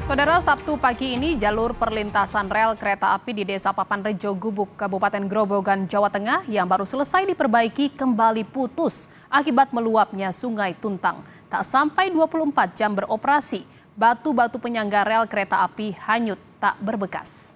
Saudara, Sabtu pagi ini jalur perlintasan rel kereta api di Desa Papanrejo, Gubuk, Kabupaten Grobogan, Jawa Tengah yang baru selesai diperbaiki kembali putus akibat meluapnya Sungai Tuntang. Tak sampai 24 jam beroperasi, batu-batu penyangga rel kereta api hanyut tak berbekas.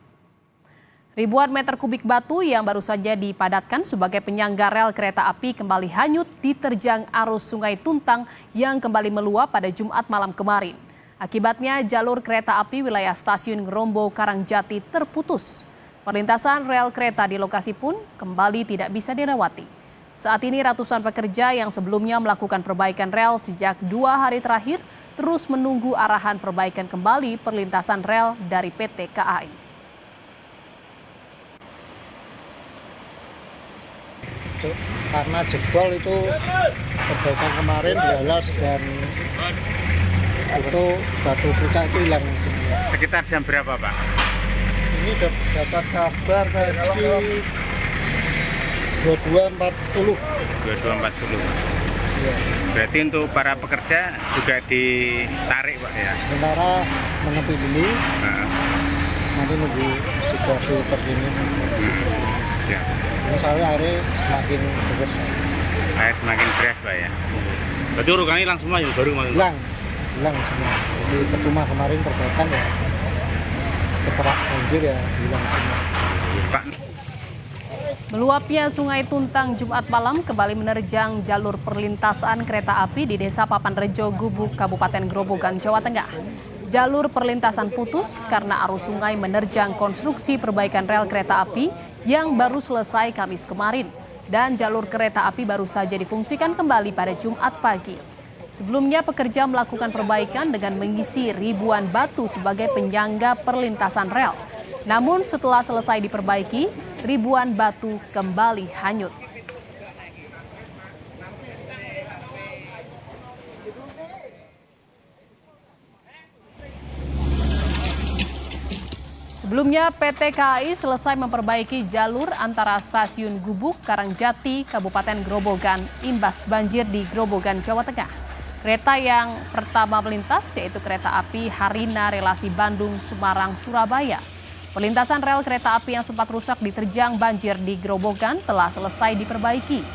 Ribuan meter kubik batu yang baru saja dipadatkan sebagai penyangga rel kereta api kembali hanyut diterjang arus Sungai Tuntang yang kembali meluap pada Jumat malam kemarin. Akibatnya jalur kereta api wilayah stasiun Ngerombo Karangjati terputus. Perlintasan rel kereta di lokasi pun kembali tidak bisa dilewati. Saat ini ratusan pekerja yang sebelumnya melakukan perbaikan rel sejak 2 hari terakhir terus menunggu arahan perbaikan kembali perlintasan rel dari PT KAI. Karena jebol itu perbaikan kemarin dialas dan itu batu kita itu hilang semua. Sekitar jam berapa, Pak? Ini dapat kabar tadi 22.40. 22.40. Ya. Berarti untuk para pekerja juga ditarik, Pak, ya? Sementara menepi dulu, nanti nunggu situasi terkini. Ya. Ini soalnya airnya makin deras. Air semakin deras, Pak, ya? Berarti urukannya hilang semua ya, baru kemarin? Hilang semua. Di percuma kemarin perbaikan ya, setelah banjir ya hilang semua. Pak. Meluapnya Sungai Tuntang Jumat malam kembali menerjang jalur perlintasan kereta api di Desa Papanrejo, Gubuk, Kabupaten Grobogan, Jawa Tengah. Jalur perlintasan putus karena arus sungai menerjang konstruksi perbaikan rel kereta api yang baru selesai Kamis kemarin. Dan jalur kereta api baru saja difungsikan kembali pada Jumat pagi. Sebelumnya pekerja melakukan perbaikan dengan mengisi ribuan batu sebagai penyangga perlintasan rel. Namun setelah selesai diperbaiki, ribuan batu kembali hanyut. Sebelumnya PT KAI selesai memperbaiki jalur antara stasiun Gubuk, Karangjati, Kabupaten Grobogan, imbas banjir di Grobogan, Jawa Tengah. Kereta yang pertama melintas yaitu kereta api Harina relasi Bandung, Semarang, Surabaya. Perlintasan rel kereta api yang sempat rusak diterjang banjir di Grobogan telah selesai diperbaiki.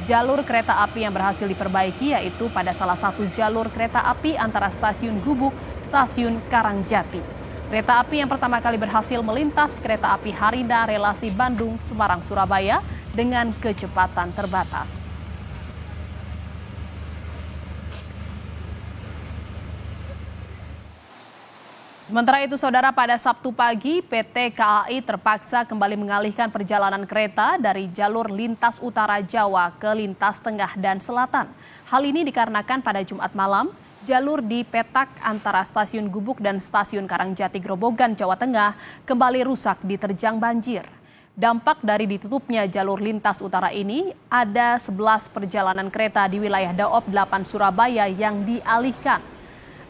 Jalur kereta api yang berhasil diperbaiki yaitu pada salah satu jalur kereta api antara stasiun Gubuk, stasiun Karangjati. Kereta api yang pertama kali berhasil melintas kereta api Harina relasi Bandung, Semarang, Surabaya dengan kecepatan terbatas. Sementara itu, Saudara, pada Sabtu pagi PT KAI terpaksa kembali mengalihkan perjalanan kereta dari jalur lintas utara Jawa ke lintas tengah dan selatan. Hal ini dikarenakan pada Jumat malam, jalur di petak antara stasiun Gubuk dan stasiun Karangjati Grobogan, Jawa Tengah kembali rusak diterjang banjir. Dampak dari ditutupnya jalur lintas utara ini, ada 11 perjalanan kereta di wilayah Daop 8 Surabaya yang dialihkan.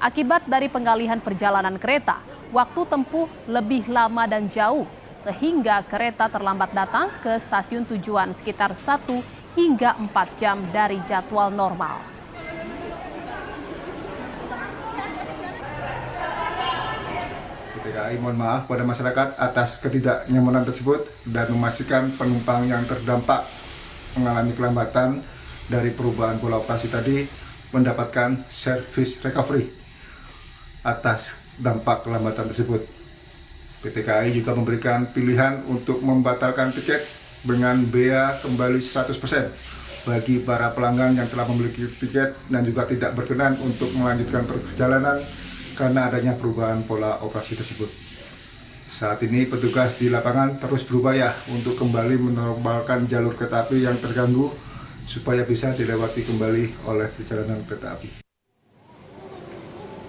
Akibat dari pengalihan perjalanan kereta, waktu tempuh lebih lama dan jauh, sehingga kereta terlambat datang ke stasiun tujuan sekitar 1 hingga 4 jam dari jadwal normal. PT KAI mohon maaf pada masyarakat atas ketidaknyamanan tersebut dan memastikan penumpang yang terdampak mengalami kelambatan dari perubahan pola operasi tadi mendapatkan service recovery atas dampak kelambatan tersebut. PT KAI juga memberikan pilihan untuk membatalkan tiket dengan bea kembali 100% bagi para pelanggan yang telah memiliki tiket dan juga tidak berkenan untuk melanjutkan perjalanan karena adanya perubahan pola operasi tersebut. Saat ini petugas di lapangan terus berupaya untuk kembali menormalkan jalur kereta api yang terganggu supaya bisa dilewati kembali oleh perjalanan kereta api.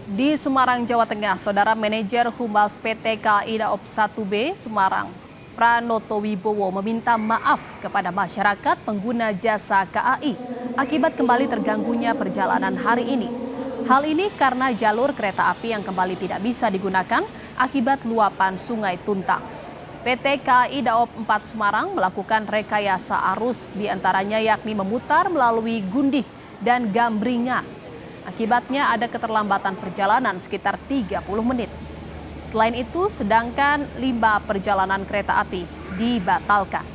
Di Semarang, Jawa Tengah, Saudara, Manajer Humas PT KAI Daop 1B Semarang, Pranoto Wibowo meminta maaf kepada masyarakat pengguna jasa KAI akibat kembali terganggunya perjalanan hari ini. Hal ini karena jalur kereta api yang kembali tidak bisa digunakan akibat luapan Sungai Tuntang. PT KAI Daop 4 Semarang melakukan rekayasa arus diantaranya yakni memutar melalui Gundih dan Gambringan. Akibatnya ada keterlambatan perjalanan sekitar 30 menit. Selain itu, sedangkan 5 perjalanan kereta api dibatalkan.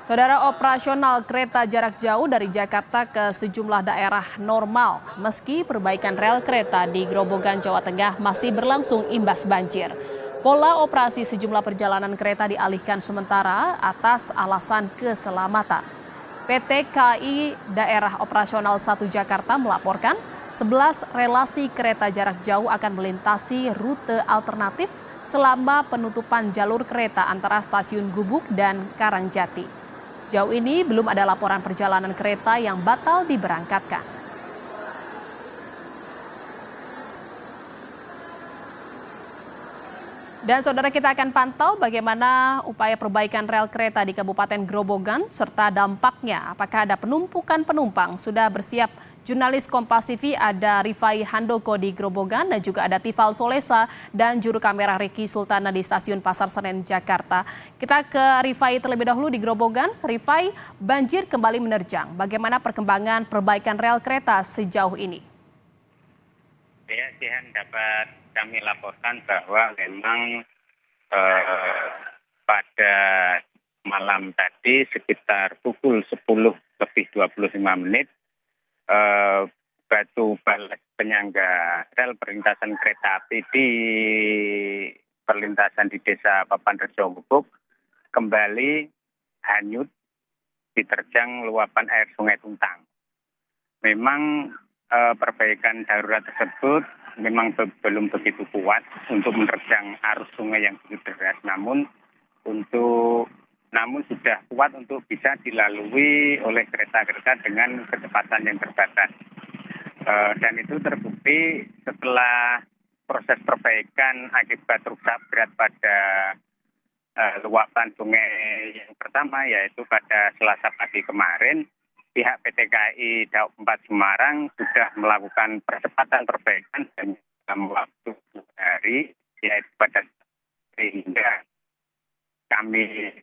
Saudara, operasional kereta jarak jauh dari Jakarta ke sejumlah daerah normal, meski perbaikan rel kereta di Grobogan, Jawa Tengah masih berlangsung imbas banjir. Pola operasi sejumlah perjalanan kereta dialihkan sementara atas alasan keselamatan. PT KAI Daerah Operasional 1 Jakarta melaporkan 11 relasi kereta jarak jauh akan melintasi rute alternatif selama penutupan jalur kereta antara Stasiun Gubuk dan Karangjati. Sejauh ini belum ada laporan perjalanan kereta yang batal diberangkatkan. Dan saudara, kita akan pantau bagaimana upaya perbaikan rel kereta di Kabupaten Grobogan serta dampaknya. Apakah ada penumpukan penumpang? Sudah bersiap jurnalis Kompas TV, ada Rifai Handoko di Grobogan dan juga ada Tifal Solesa dan juru kamera Ricky Sultana di Stasiun Pasar Senen, Jakarta. Kita ke Rifai terlebih dahulu di Grobogan. Rifai, banjir kembali menerjang. Bagaimana perkembangan perbaikan rel kereta sejauh ini? Ya, Jihan, dapat kami laporkan bahwa memang pada malam tadi sekitar pukul 10:25 batu balas penyangga rel perlintasan kereta api di perlintasan di Desa Papanrejo Gubuk kembali hanyut diterjang luapan air Sungai Tuntang. Memang perbaikan darurat tersebut memang belum begitu kuat untuk menerjang arus sungai yang begitu deras, namun sudah kuat untuk bisa dilalui oleh kereta-kereta dengan kecepatan yang terbatas. Dan itu terbukti setelah proses perbaikan akibat rusak berat pada luapan sungai yang pertama, yaitu pada Selasa pagi kemarin. Pihak PT KAI Daob 4 Semarang sudah melakukan percepatan perbaikan dalam waktu 2 hari, yaitu pada hingga kami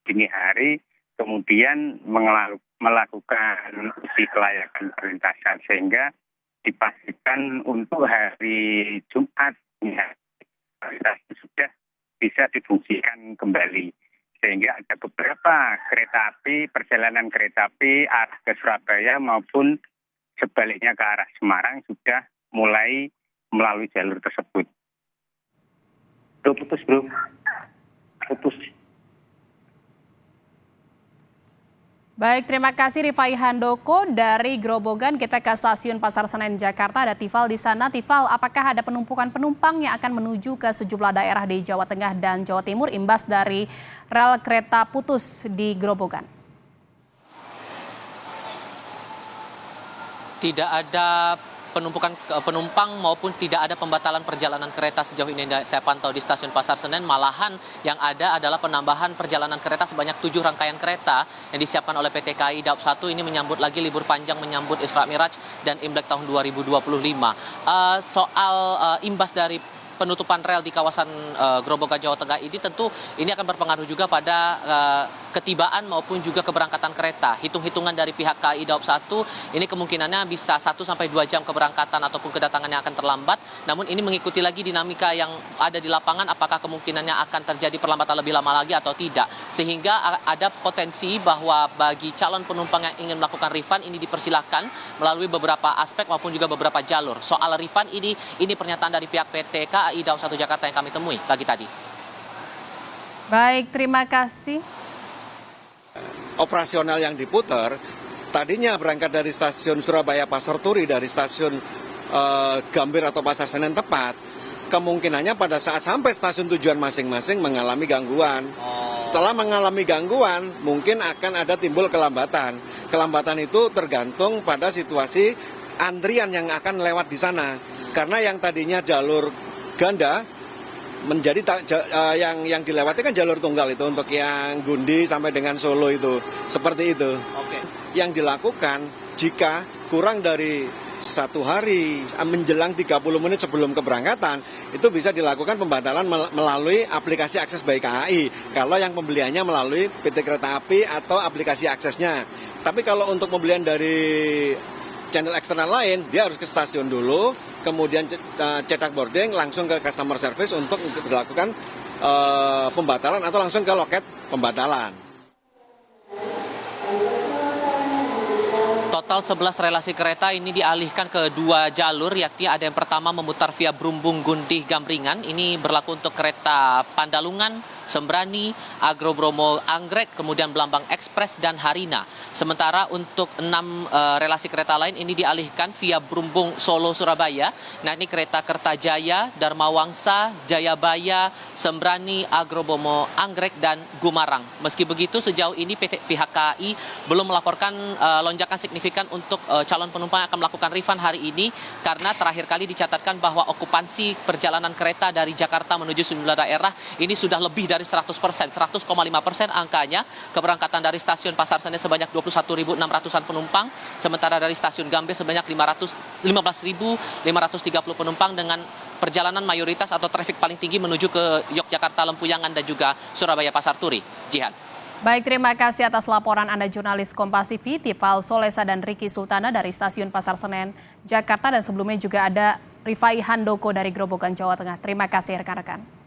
dini hari, kemudian melakukan uji kelayakan perlintasan sehingga dipastikan untuk hari Jumat perlintasan sudah bisa difungsikan kembali. Sehingga ada beberapa kereta api, perjalanan kereta api arah ke Surabaya maupun sebaliknya ke arah Semarang sudah mulai melalui jalur tersebut. Putus. Baik, terima kasih Rifai Handoko dari Grobogan. Kita ke Stasiun Pasar Senen, Jakarta. Ada Tifal di sana. Tifal, apakah ada penumpukan penumpang yang akan menuju ke sejumlah daerah di Jawa Tengah dan Jawa Timur imbas dari rel kereta putus di Grobogan? Tidak ada penumpukan penumpang maupun tidak ada pembatalan perjalanan kereta sejauh ini saya pantau di Stasiun Pasar Senen. Malahan yang ada adalah penambahan perjalanan kereta sebanyak 7 rangkaian kereta yang disiapkan oleh PT KAI Daob 1 ini menyambut lagi libur panjang, menyambut Isra Miraj dan Imlek tahun 2025. Soal imbas dari penutupan rel di kawasan Grobogan, Jawa Tengah ini tentu ini akan berpengaruh juga pada ketibaan maupun juga keberangkatan kereta. Hitung-hitungan dari pihak KAI Daob 1 ini kemungkinannya bisa 1 sampai 2 jam keberangkatan ataupun kedatangannya akan terlambat. Namun ini mengikuti lagi dinamika yang ada di lapangan, apakah kemungkinannya akan terjadi perlambatan lebih lama lagi atau tidak. Sehingga ada potensi bahwa bagi calon penumpang yang ingin melakukan refund ini dipersilahkan melalui beberapa aspek maupun juga beberapa jalur. Soal refund ini pernyataan dari pihak PT KAI Daob 1 Jakarta yang kami temui pagi tadi. Baik, terima kasih. Operasional yang diputar tadinya berangkat dari stasiun Surabaya Pasar Turi, dari stasiun Gambir atau Pasar Senen tepat, kemungkinannya pada saat sampai stasiun tujuan masing-masing mengalami gangguan. Setelah mengalami gangguan mungkin akan ada timbul kelambatan. Kelambatan itu tergantung pada situasi antrian yang akan lewat di sana, karena yang tadinya jalur ganda menjadi yang dilewati kan jalur tunggal itu untuk yang Gundi sampai dengan Solo itu, seperti itu. Yang dilakukan jika kurang dari 1 hari menjelang 30 menit sebelum keberangkatan itu bisa dilakukan pembatalan melalui aplikasi akses by KAI kalau yang pembeliannya melalui PT Kereta Api atau aplikasi aksesnya. Tapi kalau untuk pembelian dari channel eksternal lain, dia harus ke stasiun dulu, kemudian cetak boarding, langsung ke customer service untuk dilakukan pembatalan atau langsung ke loket pembatalan. Total 11 relasi kereta ini dialihkan ke 2 jalur, yakni ada yang pertama memutar via Brumbung, Gundih, Gamringan. Ini berlaku untuk kereta Pandalungan, Sembrani, Agrobromo, Anggrek, kemudian Blambang Ekspres, dan Harina. Sementara untuk 6 relasi kereta lain ini dialihkan via Brumbung, Solo, Surabaya. Nah, ini kereta Kertajaya, Dharma Wangsa, Jayabaya, Sembrani, Agrobromo, Anggrek, dan Gumarang. Meski begitu, sejauh ini pihak KAI belum melaporkan lonjakan signifikan untuk calon penumpang yang akan melakukan refund hari ini, karena terakhir kali dicatatkan bahwa okupansi perjalanan kereta dari Jakarta menuju sejumlah daerah ini sudah lebih dari 100%, 100,5% angkanya. Keberangkatan dari stasiun Pasar Senen sebanyak 21.600-an penumpang, sementara dari stasiun Gambir sebanyak 15.530 penumpang, dengan perjalanan mayoritas atau trafik paling tinggi menuju ke Yogyakarta, Lempuyangan, dan juga Surabaya Pasar Turi. Jihan. Baik, terima kasih atas laporan Anda jurnalis Kompas TV, Tifal Solesa dan Riki Sultana dari Stasiun Pasar Senen, Jakarta, dan sebelumnya juga ada Rifai Handoko dari Grobogan, Jawa Tengah. Terima kasih rekan-rekan.